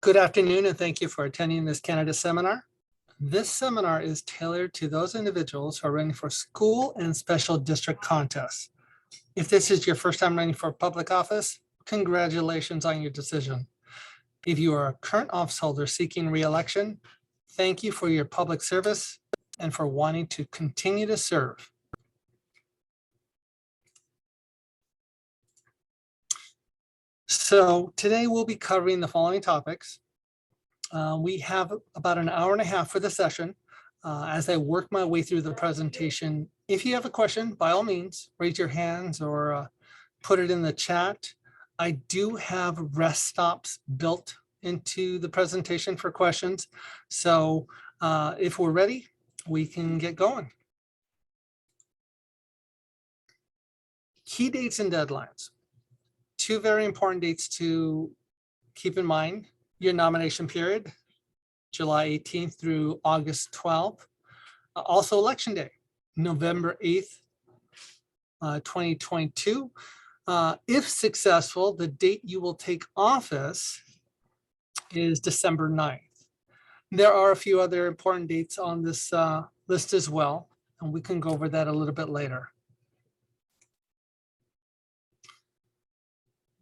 Good afternoon, and thank you for attending this candidate seminar. This seminar is tailored to those individuals who are running for school and special district contests. If this is your first time running for public office, congratulations on your decision. If you are a current office holder seeking re-election, thank you for your public service and for wanting to continue to serve. So today we'll be covering the following topics. We have about an hour and a half for the session. As I work my way through the presentation, if you have a question, by all means, raise your hands or put it in the chat. I do have rest stops built into the presentation for questions. So if we're ready, we can get going. Key dates and deadlines. Two very important dates to keep in mind. Your nomination period, July 18th through August 12th. Also election day, November 8th, 2022. If successful, the date you will take office is December 9th. There are a few other important dates on this list as well, and we can go over that a little bit later.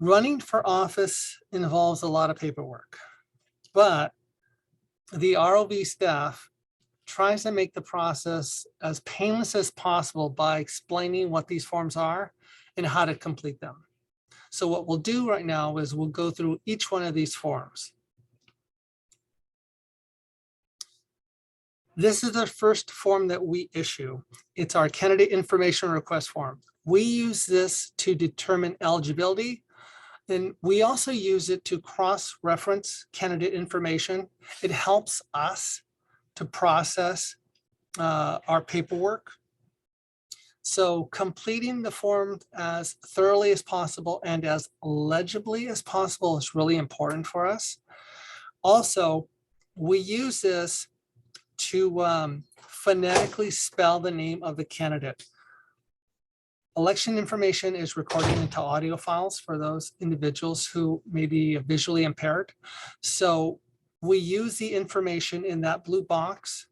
Running for office involves a lot of paperwork, but the ROV staff tries to make the process as painless as possible by explaining what these forms are and how to complete them. So what we'll do right now is we'll go through each one of these forms. This is the first form that we issue. It's our candidate information request form. We use this to determine eligibility. And we also use it to cross-reference candidate information. It helps us to process our paperwork. So completing the form as thoroughly as possible and as legibly as possible is really important for us. Also, we use this to phonetically spell the name of the candidate. Election information is recorded into audio files for those individuals who may be visually impaired. So we use the information in that blue box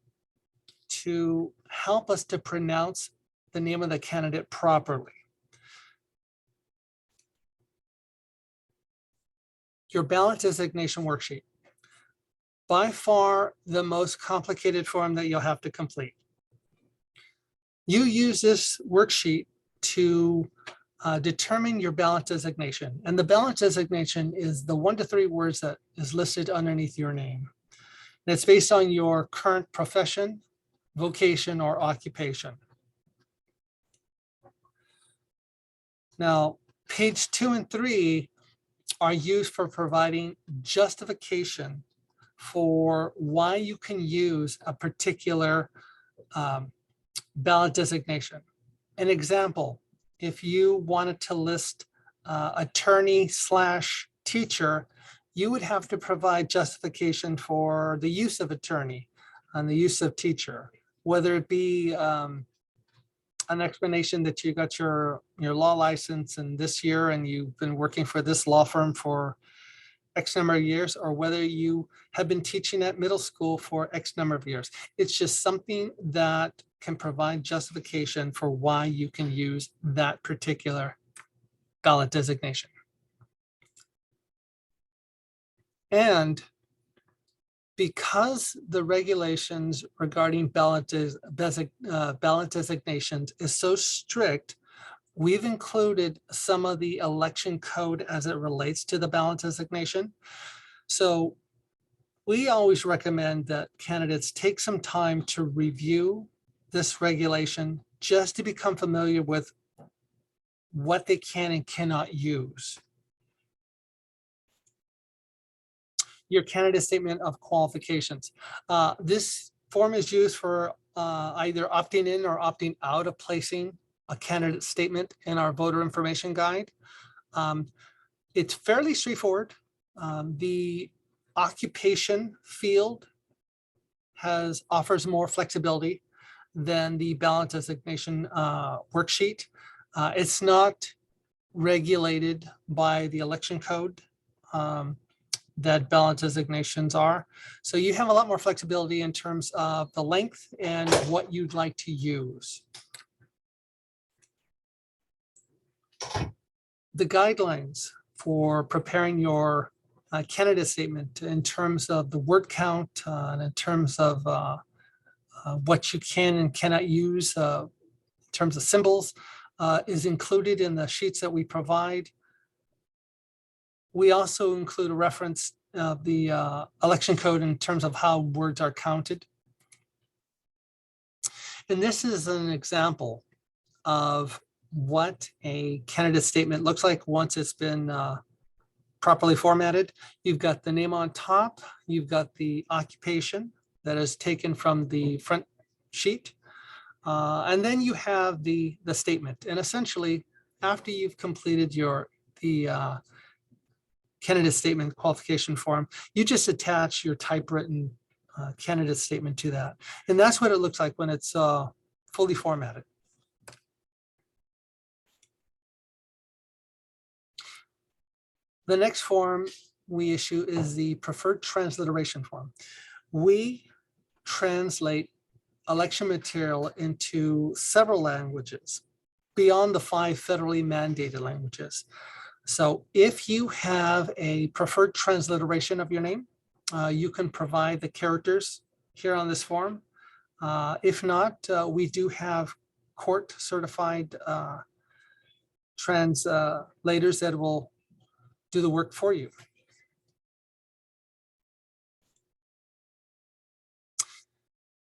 to help us to pronounce the name of the candidate properly. Your ballot designation worksheet. By far the most complicated form that you'll have to complete. You use this worksheet to determine your ballot designation. And the ballot designation is the 1 to 3 words that is listed underneath your name. And it's based on your current profession, vocation, or occupation. Now, page 2 and 3 are used for providing justification for why you can use a particular ballot designation. An example, if you wanted to list attorney/teacher, you would have to provide justification for the use of attorney and the use of teacher, whether it be an explanation that you got your law license in this year and you've been working for this law firm for X number of years, or whether you have been teaching at middle school for X number of years. It's just something that can provide justification for why you can use that particular ballot designation. And because the regulations regarding ballot designations is so strict, we've included some of the election code as it relates to the ballot designation. So we always recommend that candidates take some time to review this regulation just to become familiar with what they can and cannot use. Your candidate statement of qualifications. This form is used for either opting in or opting out of placing a candidate statement in our voter information guide. It's fairly straightforward. The occupation field offers more flexibility than the ballot designation worksheet. It's not regulated by the election code. that ballot designations are. So you have a lot more flexibility in terms of the length and what you'd like to use. The guidelines for preparing your candidate statement in terms of the word count and in terms of what you can and cannot use in terms of symbols is included in the sheets that we provide. We also include a reference of the election code in terms of how words are counted. And this is an example of what a candidate statement looks like once it's been properly formatted. You've got the name on top, you've got the occupation that is taken from the front sheet, and then you have the statement. And essentially, after you've completed the candidate statement qualification form, you just attach your typewritten candidate statement to that. And that's what it looks like when it's fully formatted. The next form we issue is the preferred transliteration form. We translate election material into several languages beyond the 5 federally mandated languages. So if you have a preferred transliteration of your name, you can provide the characters here on this form. If not, we do have court certified translators that will do the work for you.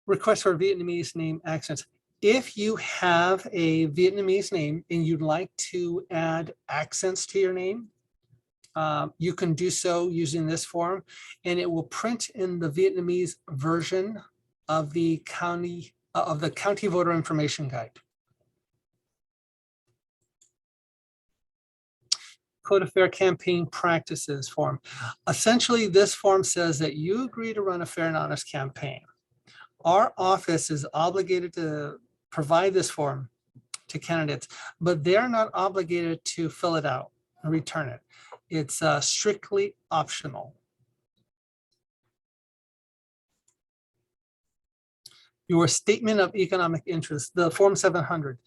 Request for Vietnamese name accents. If you have a Vietnamese name and you'd like to add accents to your name, you can do so using this form, and it will print in the Vietnamese version of the county voter information guide. Code of Fair Campaign Practices form. Essentially, this form says that you agree to run a fair and honest campaign. Our office is obligated to provide this form to candidates, but they're not obligated to fill it out and return it. It's strictly optional. Your statement of economic interest, the Form 700.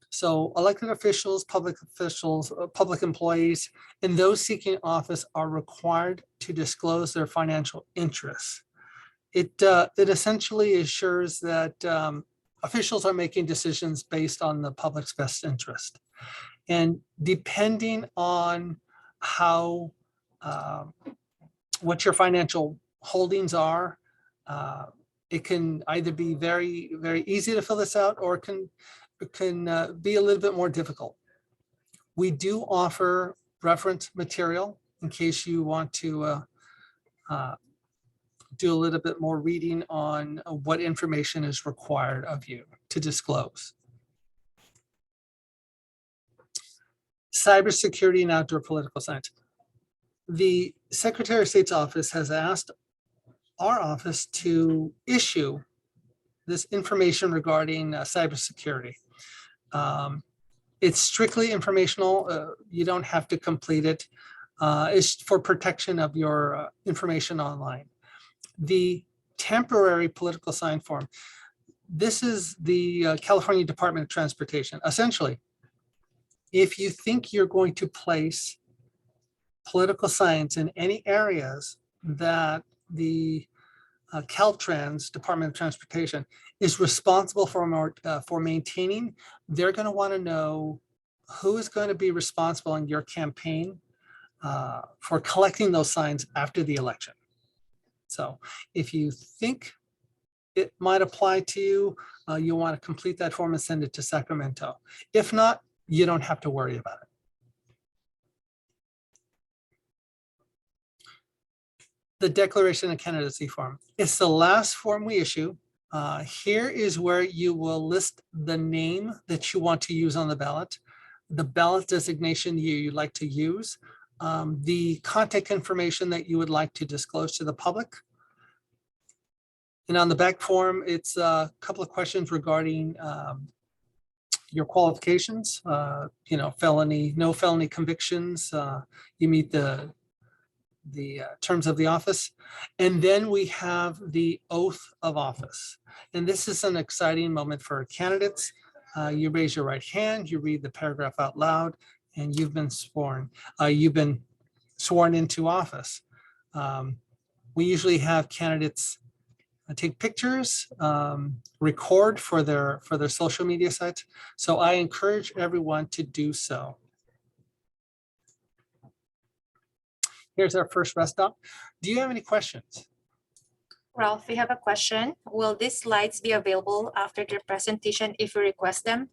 So elected officials, public employees, and those seeking office are required to disclose their financial interests. It essentially assures that officials are making decisions based on the public's best interest. And depending on how, what your financial holdings are, it can either be very, very easy to fill this out, or it can be a little bit more difficult. We do offer reference material in case you want to do a little bit more reading on what information is required of you to disclose. Cybersecurity and outdoor political science. The Secretary of State's office has asked our office to issue this information regarding cybersecurity. It's strictly informational. You don't have to complete it. It's for protection of your information online. The temporary political sign form. This is the California Department of Transportation. Essentially, if you think you're going to place political signs in any areas that the Caltrans, Department of Transportation, is responsible for maintaining, they're going to want to know who is going to be responsible in your campaign for collecting those signs after the election. So if you think it might apply to you, you'll want to complete that form and send it to Sacramento. If not, you don't have to worry about it. The Declaration of Candidacy form. It's the last form we issue. Here is where you will list the name that you want to use on the ballot, the ballot designation you'd like to use, the contact information that you would like to disclose to the public. And on the back form, it's a couple of questions regarding your qualifications, felony, no felony convictions, you meet the terms of the office. And then we have the oath of office. And this is an exciting moment for candidates. You raise your right hand, you read the paragraph out loud, and you've been sworn. You've been sworn into office. We usually have candidates take pictures, record for their social media sites. So I encourage everyone to do so. Here's our first rest stop. Do you have any questions? Ralph, we have a question. Will these slides be available after the presentation if you request them?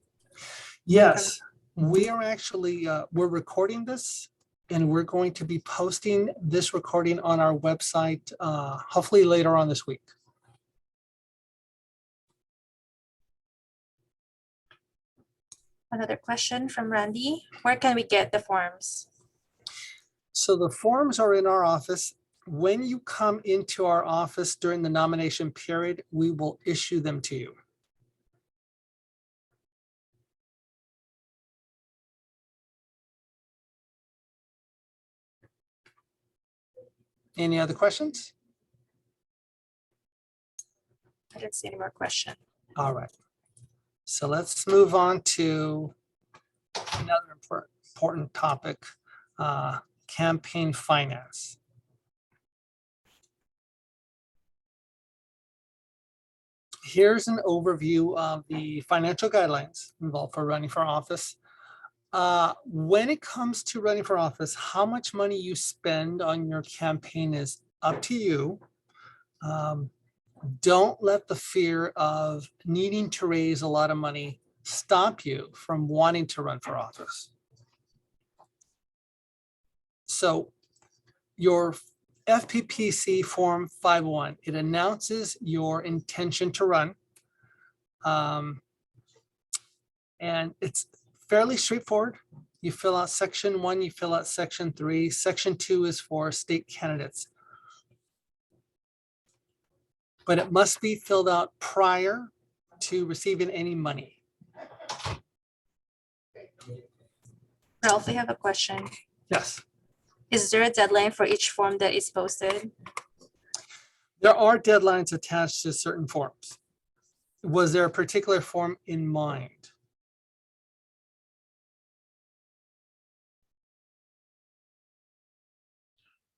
Yes, we are actually, we're recording this and we're going to be posting this recording on our website, hopefully later on this week. Another question from Randy. Where can we get the forms? So the forms are in our office. When you come into our office during the nomination period, we will issue them to you. Any other questions? I don't see any more questions. All right. So let's move on to another important topic, campaign finance. Here's an overview of the financial guidelines involved for running for office. When it comes to running for office, how much money you spend on your campaign is up to you. Don't let the fear of needing to raise a lot of money stop you from wanting to run for office. So your FPPC Form 501, it announces your intention to run. And it's fairly straightforward. You fill out section 1, you fill out section 3. Section 2 is for state candidates. But it must be filled out prior to receiving any money. Ralph, we have a question. Yes. Is there a deadline for each form that is posted? There are deadlines attached to certain forms. Was there a particular form in mind?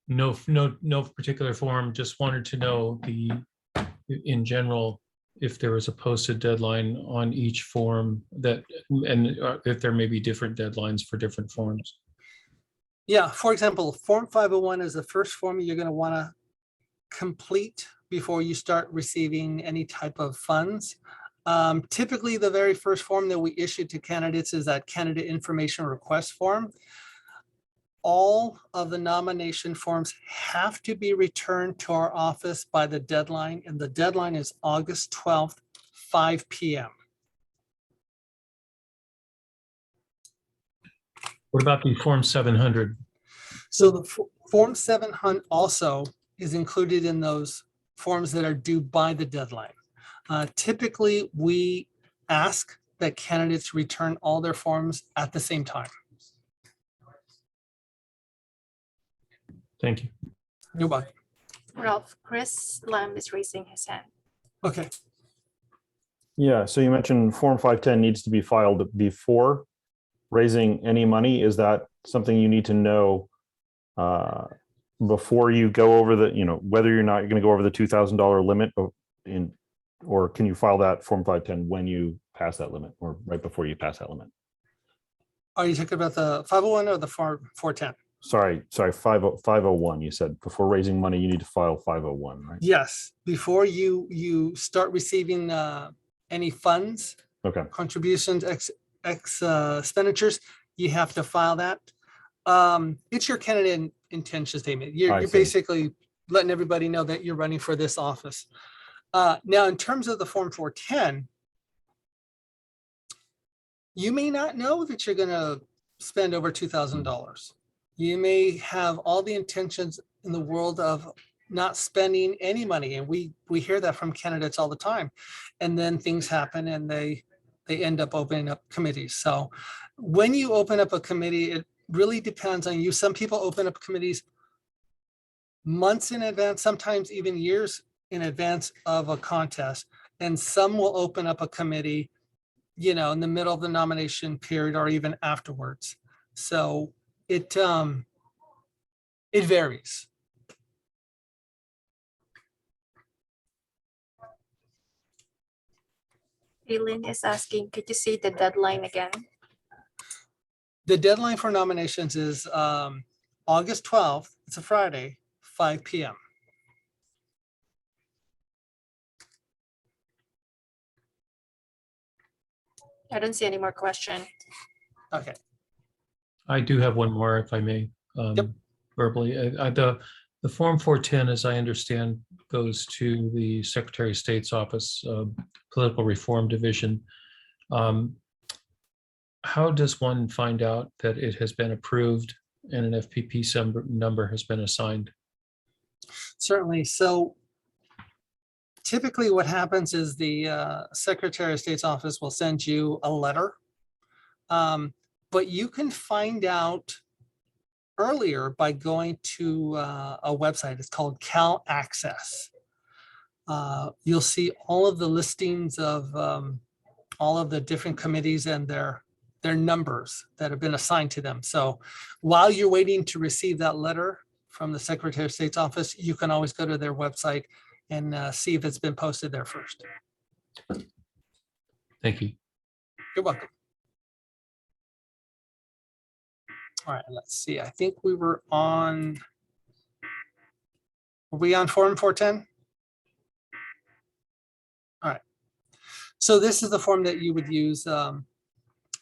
No particular form. Just wanted to know in general, if there was a posted deadline on each form and if there may be different deadlines for different forms. Yeah, for example, Form 501 is the first form you're going to want to complete before you start receiving any type of funds. Typically, the very first form that we issue to candidates is that candidate information request form. All of the nomination forms have to be returned to our office by the deadline, and the deadline is August 12th, 5 p.m. What about the Form 700? So the Form 700 also is included in those forms that are due by the deadline. Typically, we ask that candidates return all their forms at the same time. Thank you. You're welcome. Ralph, Chris Lam is raising his hand. Okay. Yeah, so you mentioned Form 510 needs to be filed before raising any money. Is that something you need to know before you go over the, whether you're not going to go over the $2,000 limit or can you file that Form 510 when you pass that limit or right before you pass that limit? Are you talking about the 501 or the Form 410? Sorry, 501. You said before raising money, you need to file 501, right? Yes, before you start receiving any funds, Okay. contributions, expenditures, you have to file that. It's your candidate intention statement. You're basically letting everybody know that you're running for this office. Now, in terms of the Form 410, you may not know that you're going to spend over $2,000. You may have all the intentions in the world of not spending any money. And we hear that from candidates all the time. And then things happen and they end up opening up committees. So when you open up a committee, it really depends on you. Some people open up committees months in advance, sometimes even years in advance of a contest. And some will open up a committee, you know, in the middle of the nomination period or even afterwards. So it varies. Aileen is asking, could you say the deadline again? The deadline for nominations is August 12th. It's a Friday, 5 p.m. I don't see any more question. Okay. I do have one more, if I may, Yep. verbally. The Form 410, as I understand, goes to the Secretary of State's office, Political Reform Division. How does one find out that it has been approved and an FPP number has been assigned? Certainly. So typically what happens is the Secretary of State's office will send you a letter. But you can find out earlier by going to a website. It's called Cal Access. You'll see all of the listings of all of the different committees and their numbers that have been assigned to them. So while you're waiting to receive that letter from the Secretary of State's office, you can always go to their website and see if it's been posted there first. Thank you. You're welcome. All right, let's see. I think we were on Form 410? All right. So this is the form that you would use.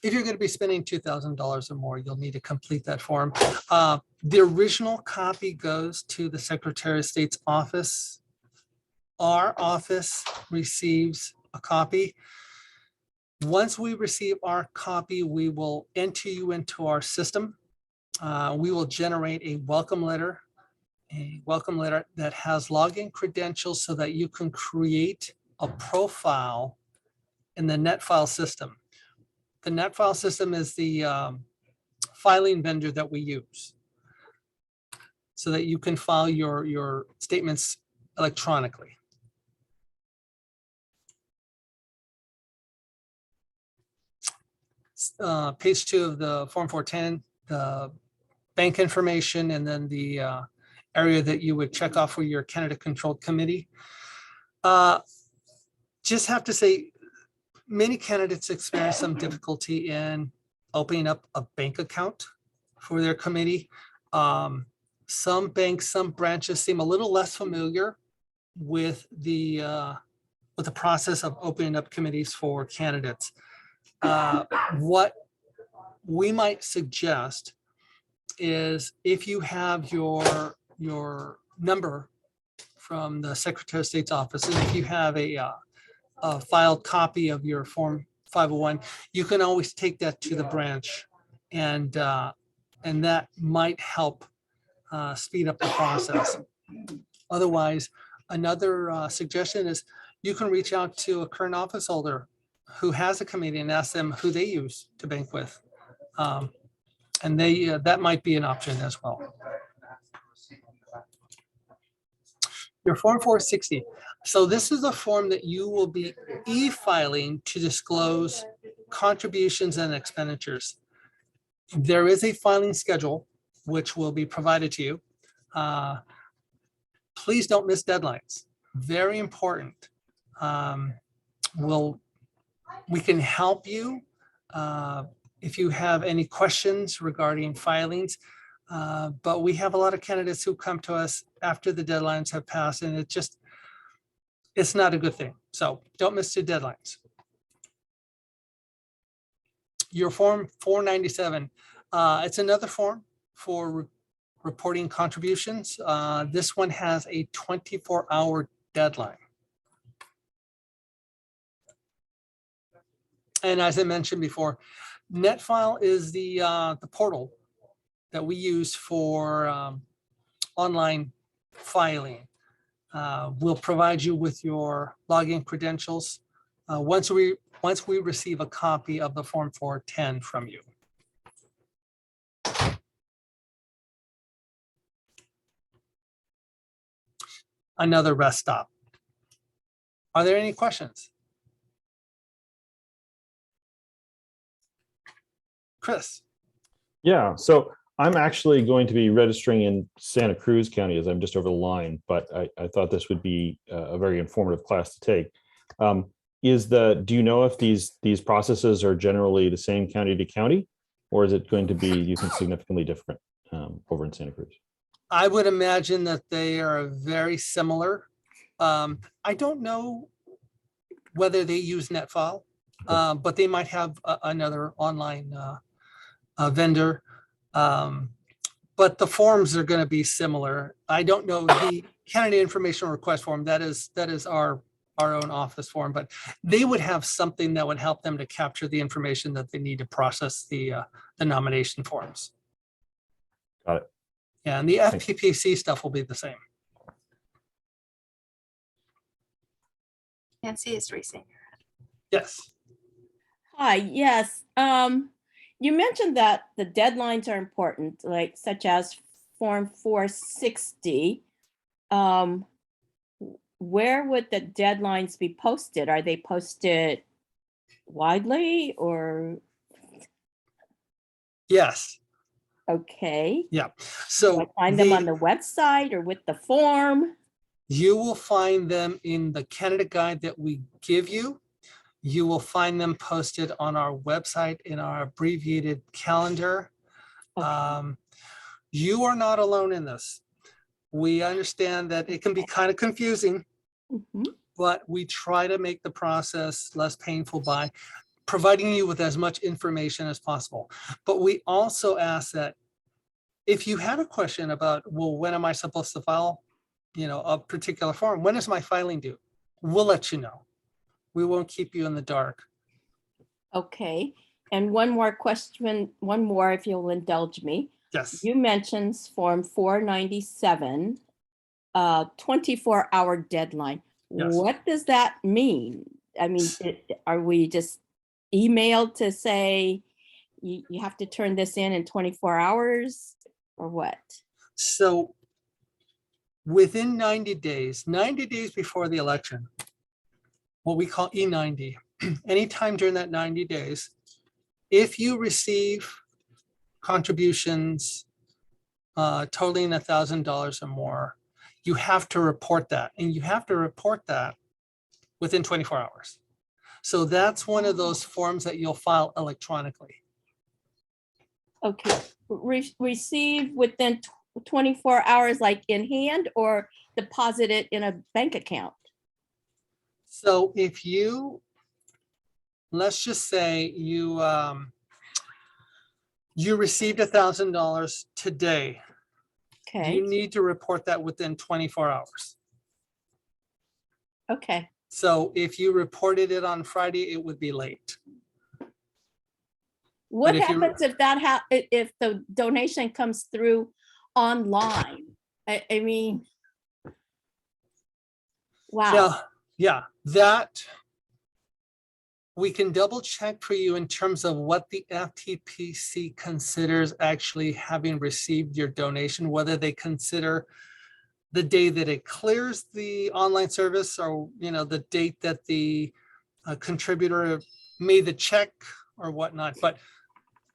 If you're going to be spending $2,000 or more, you'll need to complete that form. The original copy goes to the Secretary of State's office. Our office receives a copy. Once we receive our copy, we will enter you into our system. We will generate a welcome letter that has login credentials so that you can create a profile in the NetFile system. The NetFile system is the filing vendor that we use so that you can file your statements electronically. Page 2 of the Form 410, the bank information, and then the area that you would check off for your candidate controlled committee. Just have to say, many candidates experience some difficulty in opening up a bank account for their committee. Some banks, some branches seem a little less familiar with the process of opening up committees for candidates. What we might suggest is if you have your number from the Secretary of State's office, and if you have a filed copy of your Form 501, you can always take that to the branch, and that might help speed up the process. Otherwise, another suggestion is you can reach out to a current office holder who has a committee and ask them who they use to bank with. And that might be an option as well. Your Form 460. So this is a form that you will be e-filing to disclose contributions and expenditures. There is a filing schedule which will be provided to you. Please don't miss deadlines. Very important. We can help you if you have any questions regarding filings, but we have a lot of candidates who come to us after the deadlines have passed, and it's not a good thing. So don't miss the deadlines. Your Form 497, it's another form for reporting contributions. This one has a 24-hour deadline. And as I mentioned before, NetFile is the portal that we use for online filing. We'll provide you with your login credentials once we receive a copy of the Form 410 from you. another rest stop. Are there any questions? Chris? Yeah, so I'm actually going to be registering in Santa Cruz County as I'm just over the line, but I thought this would be a very informative class to take. Do you know if these processes are generally the same county to county, or is it going to be, you think, significantly different over in Santa Cruz? I would imagine that they are very similar. I don't know whether they use NetFile, but they might have another online vendor. But the forms are going to be similar. I don't know the candidate information request form. That is our own office form, but they would have something that would help them to capture the information that they need to process the nomination forms. Got it. Yeah, and the Thanks. FPPC stuff will be the same. Nancy is raising. Yes. Hi, yes. You mentioned that the deadlines are important, like such as Form 460. Where would the deadlines be posted? Are they posted widely or? Yes. Okay. Yeah. Do So I find them on the website or with the form? you will find them in the candidate guide that we give you. You will find them posted on our website in our abbreviated calendar. Okay. You are not alone in this. We understand that it can be kind of confusing, Mhm. but we try to make the process less painful by providing you with as much information as possible. But we also ask that if you have a question about, well, when am I supposed to file, a particular form? When is my filing due? We'll let you know. We won't keep you in the dark. Okay. And one more question, one more, if you'll indulge me. Yes. You mentioned Form 497, 24-hour deadline. Yes. What does that mean? I mean, are we just emailed to say you have to turn this in 24 hours or what? So within 90 days before the election, what we call E90, anytime during that 90 days, if you receive contributions totaling $1,000 or more, you have to report that, and you have to report that within 24 hours. So that's one of those forms that you'll file electronically. Okay, receive within 24 hours, like in hand, or deposit it in a bank account? So if let's just say you received $1,000 today, Okay, you need to report that within 24 hours. okay. So if you reported it on Friday, it would be late. What if you- happens if the donation comes through online? I mean, wow. Now, yeah, that we can double check for you in terms of what the FPPC considers actually having received your donation, whether they consider the day that it clears the online service, or the date that the contributor made the check or whatnot. But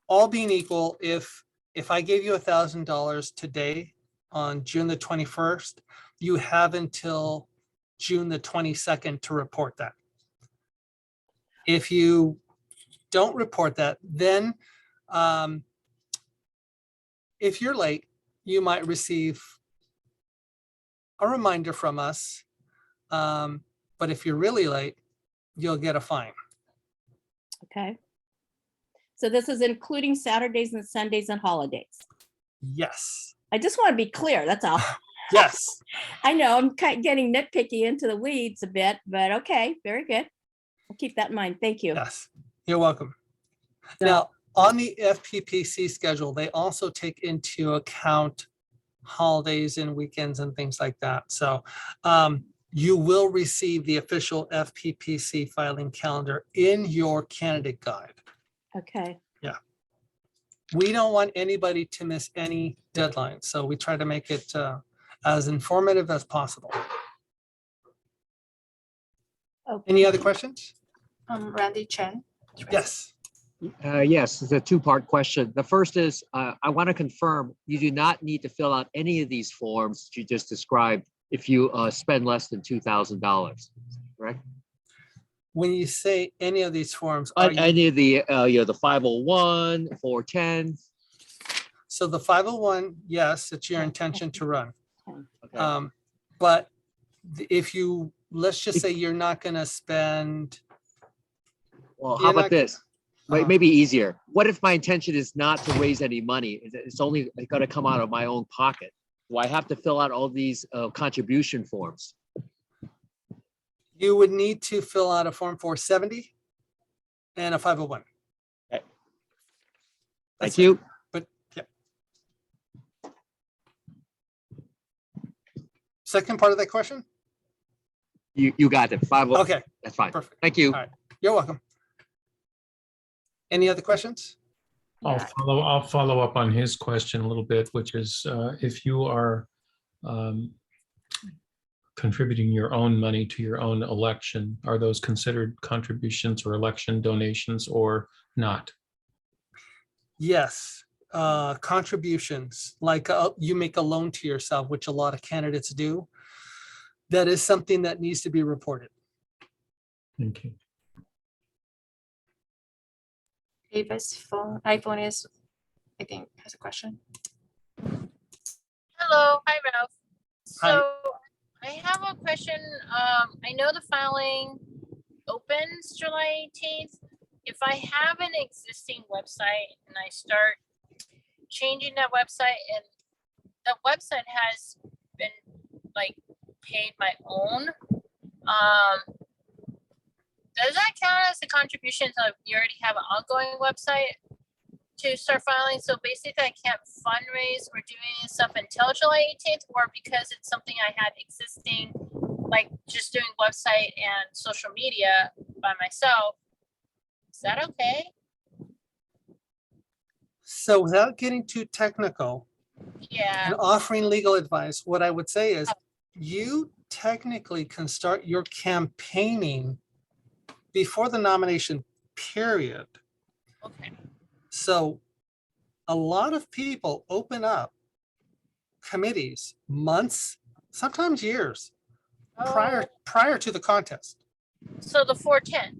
all being equal, if I gave you $1,000 today on June the 21st, you have until June the 22nd to report that. If you don't report that, then if you're late, you might receive a reminder from us. But if you're really late, you'll get a fine. Okay. So this is including Saturdays and Sundays and holidays. Yes. I just want to be clear, that's all. Yes. I know I'm kind of getting nitpicky into the weeds a bit, but okay, very good. I'll keep that in mind. Thank you. Yes. You're welcome. So- Now, on the FPPC schedule, they also take into account holidays and weekends and things like that. So you will receive the official FPPC filing calendar in your candidate guide. Okay, We don't want anybody to miss any deadlines, so we try to make it as informative as possible. Any other questions? Randy Chen. Yes. Yes, it's a two-part question. The first is, I want to confirm you do not need to fill out any of these forms that you just described if you spend less than $2,000, correct? When you say any of these forms, are you, Any of the, the 501, 410. so the 501, yes, it's your intention to run. Okay. But if you, let's just say you're not going to spend, Well, how you're about not- this? Uh-huh. Maybe easier. What if my intention is not to raise any money? It's only going to come out of my own pocket. Do I have to fill out all these contribution forms? you would need to fill out a Form 470 and a 501. Okay. That's Thank you. But yeah. Second part of that question? You got it. 501. Okay, That's fine. perfect. Thank you. All right. You're welcome. Any other questions? I'll follow up on his question a little bit, which is if you are contributing your own money to your own election, are those considered contributions or election donations or not? Yes, contributions, like you make a loan to yourself, which a lot of candidates do. That is something that needs to be reported. Thank you. Davis iPhone is, I think, has a question. Hello, hi Ralph. Hi. So I have a question. I know the filing opens July 18th. If I have an existing website and I start changing that website and the website has been like paid my own, does that count as a contribution if you already have an ongoing website to start filing? So basically I can't fundraise or do any stuff until July 18th, or because it's something I had existing, like just doing website and social media by myself. Is that okay? So without getting too technical Yeah, and offering legal advice, what I would say is you technically can start your campaigning before the nomination period. okay. So a lot of people open up committees months, sometimes years prior to the contest. So the 410.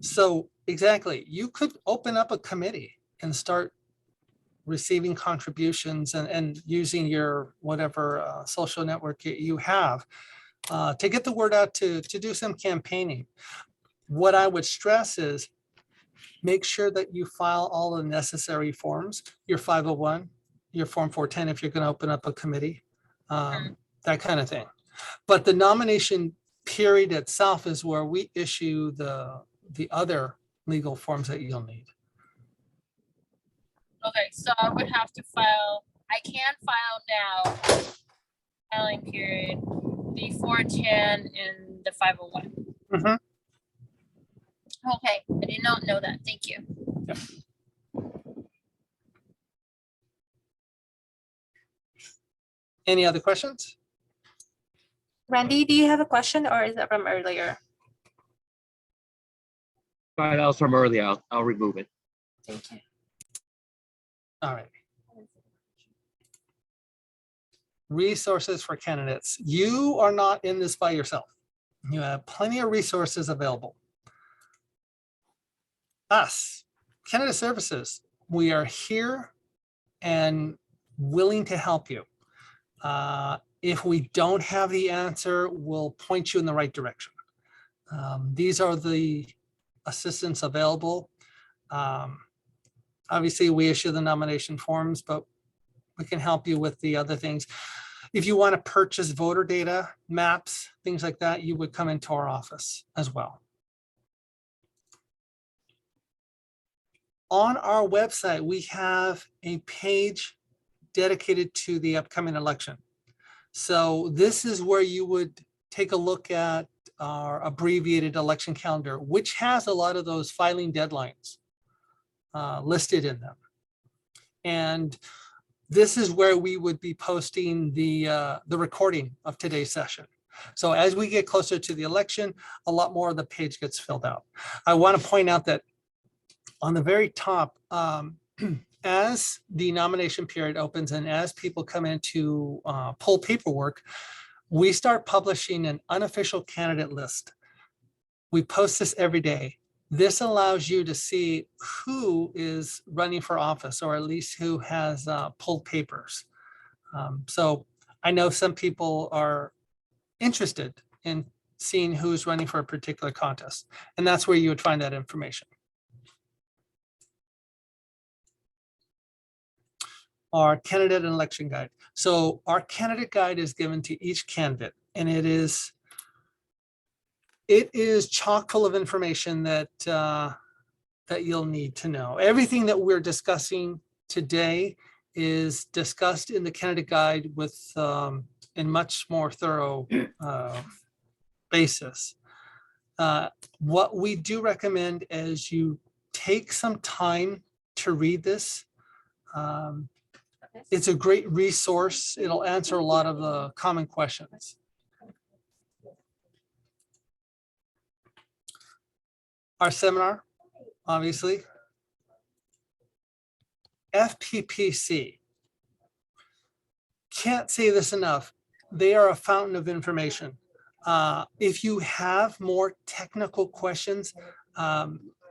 So exactly, you could open up a committee and start receiving contributions and using your whatever social network you have to get the word out to do some campaigning. What I would stress is make sure that you file all the necessary forms, your 501, your Form 410 if you're going to open up a committee, that kind of thing. But the nomination period itself is where we issue the other legal forms that you'll need. Okay, so I would have to file, I can file now, filing period, the 410 and the 501. Mhm. Okay, I did not know that. Thank you. Any other questions? Randy, do you have a question or is that from earlier? All right, that was from earlier. I'll remove it. Thank you. All right. Resources for candidates. You are not in this by yourself. You have plenty of resources available. Us, Candidate Services, we are here and willing to help you. If we don't have the answer, we'll point you in the right direction. These are the assistants available. Obviously, we issue the nomination forms, but we can help you with the other things. If you want to purchase voter data, maps, things like that, you would come into our office as well. On our website, we have a page dedicated to the upcoming election. So this is where you would take a look at our abbreviated election calendar, which has a lot of those filing deadlines listed in them. And this is where we would be posting the recording of today's session. So as we get closer to the election, a lot more of the page gets filled out. I want to point out that on the very top, as the nomination period opens and as people come in to pull paperwork, we start publishing an unofficial candidate list. We post this every day. This allows you to see who is running for office, or at least who has pulled papers. So I know some people are interested in seeing who's running for a particular contest, and that's where you would find that information. Our candidate and election guide. So our candidate guide is given to each candidate, and it is chock full of information that that you'll need to know. Everything that we're discussing today is discussed in the candidate guide with in much more thorough basis. What we do recommend is you take some time to read this. It's a great resource. It'll answer a lot of the common questions. Our seminar, obviously. FPPC. Can't say this enough. They are a fountain of information. If you have more technical questions,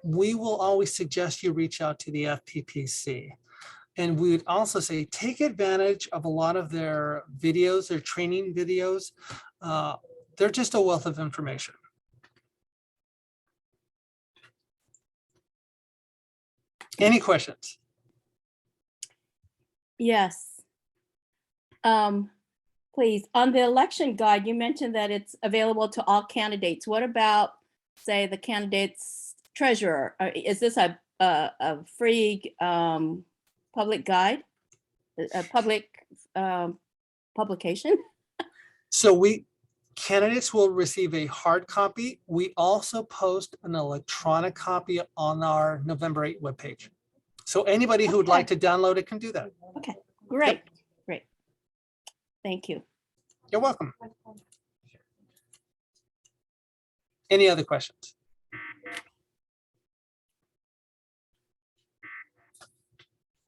we will always suggest you reach out to the FPPC. And we would also say, take advantage of a lot of their videos, their training videos. They're just a wealth of information. Any questions? Yes. Please, on the election guide, you mentioned that it's available to all candidates. What about, say, the candidate's treasurer? Is this a free public guide, a public publication? So candidates will receive a hard copy. We also post an electronic copy on our November 8 webpage. So anybody who would like to download it can do that. Okay, great, great. Thank you. You're welcome. Any other questions?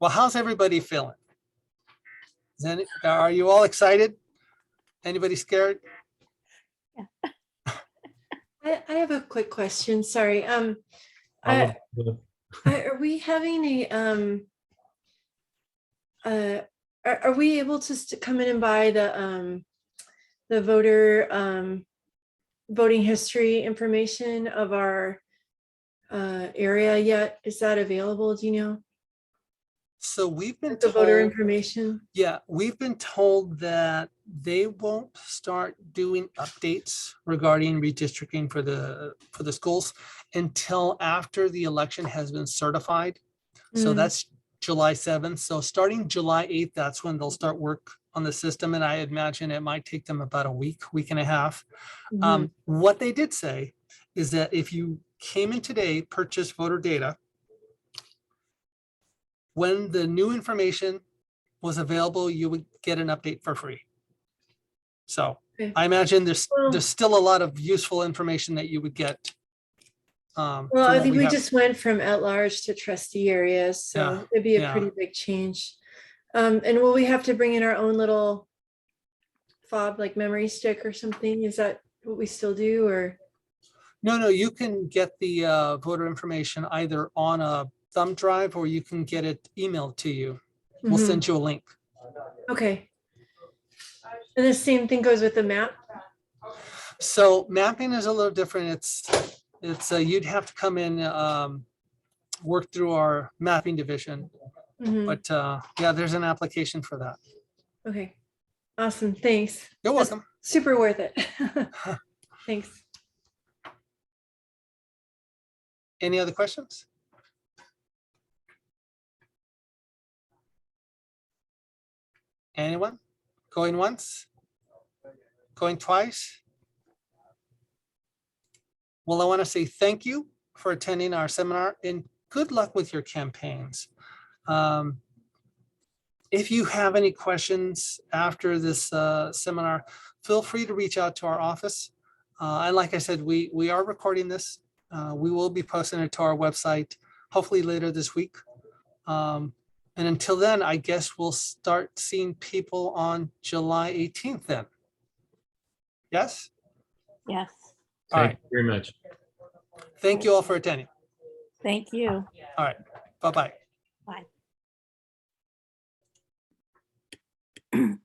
Well, how's everybody feeling? Are you all excited? Anybody scared? I have a quick question. Sorry. Are we having are we able to come in and buy the voter voting history information of our area yet? Is that available? Do you know? So we've been The voter told, information. yeah, we've been told that they won't start doing updates regarding redistricting for the schools until after the election has been certified. So that's July 7th. So starting July 8th, that's when they'll start work on the system. And I imagine it might take them about a week and a half. What they did say is that if you came in today, purchased voter data, when the new information was available, you would get an update for free. So Okay. I imagine there's Well- still a lot of useful information that you would get. Well, I think we just went from at-large to trustee areas, so Yeah, it'd be a yeah. pretty big change. And will we have to bring in our own little fob, like memory stick or something? Is that what we still do, or? No, you can get the voter information either on a thumb drive or you can get it emailed to you. We'll Mhm. send you a link. Okay. And the same thing goes with the map? So mapping is a little different. It's you'd have to come in, work through our mapping division, Mhm. but yeah, there's an application for that. Okay, awesome, thanks. You're That's welcome. super worth it. Thanks. Any other questions? Anyone? Going once? Going twice? Well, I want to say thank you for attending our seminar and good luck with your campaigns. If you have any questions after this seminar, feel free to reach out to our office. And like I said, we are recording this. We will be posting it to our website, hopefully later this week. And until then, I guess we'll start seeing people on July 18th then. Yes? Yes, All Thank right. you very much. Thank you all for attending. thank you. All right. Bye-bye. Bye.